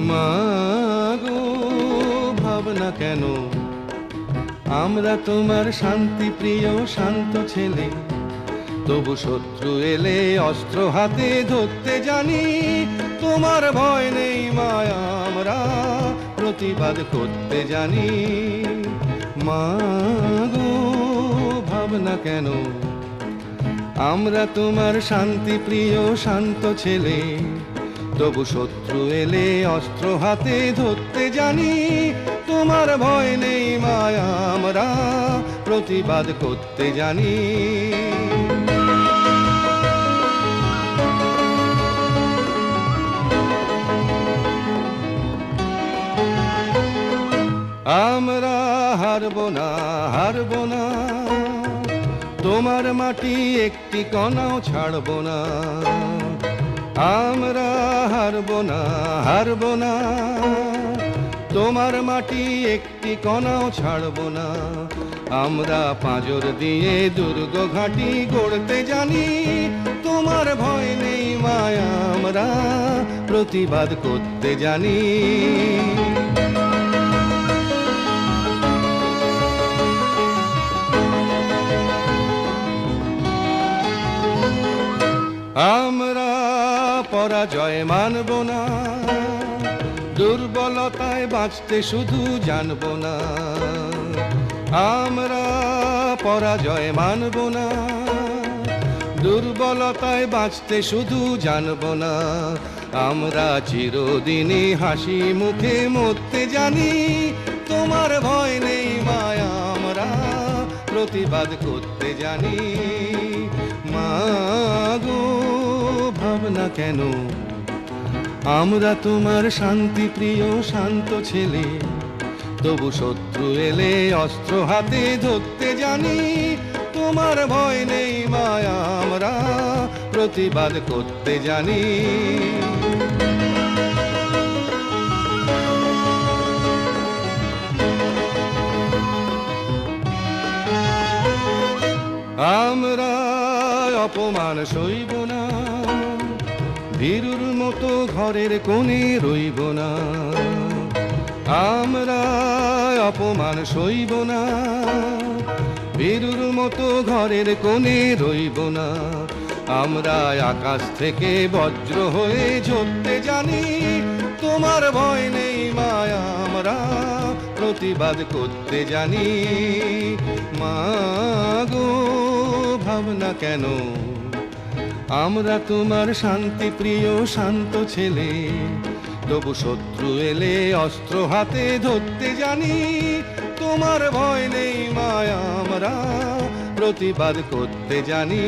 মাগো ভাবনা কেন, আমরা তোমার শান্তি প্রিয় শান্ত ছেলে, তবু শত্রু এলে অস্ত্র হাতে ধরতে জানি। তোমার ভয় নেই মায়া, আমরা প্রতিবাদ করতে জানি। মাগো ভাবনা কেন, আমরা তোমার শান্তি প্রিয় শান্ত ছেলে, তবু শত্রু এলে অস্ত্র হাতে ধরতে জানি। তোমার ভয় নেই মায়া, আমরা প্রতিবাদ করতে জানি। আমরা হারবো না, হারবো না, তোমার মাটি একটি কণাও ছাড়বো না। আমরা হারবো না, হারবো না, তোমার মাটি একটি কণাও ছাড়বো না। আমরা পাঁজর দিয়ে দুর্গ ঘাঁটি গড়তে জানি। তোমার ভয় নেই মায়া, আমরা প্রতিবাদ করতে জানি। আমরা পরাজয় মানব না, দুর্বলতায় বাঁচতে শুধু জানব না। আমরা পরাজয় মানব না, দুর্বলতায় বাঁচতে শুধু জানব না। আমরা চিরদিনই হাসি মুখে মরতে জানি। তোমার ভয় নেই মায়া, আমরা প্রতিবাদ করতে জানি। মাগো ভাবনা কেন, আমরা তোমার শান্তি প্রিয় শান্ত ছেলে, তবু শত্রু এলে অস্ত্র হাতে ধরতে জানি। তোমার ভয় নেই মায়া, আমরা প্রতিবাদ করতে জানি। আমরা অপমান সইব না, ভীরুর মতো ঘরের কোণে রইব না। আমরা অপমান সইব না, ভীরুর মতো ঘরের কোণে রইব না। আমরা আকাশ থেকে বজ্র হয়ে ঝরতে জানি। তোমার ভয় নেই মায়া, আমরা প্রতিবাদ করতে জানি। মাগো ভাবনা কেন, আমরা তোমার শান্তি প্রিয় শান্ত ছেলে, তবু শত্রু এলে অস্ত্র হাতে ধরতে জানি। তোমার ভয় নেই মায়া, আমরা প্রতিবাদ করতে জানি।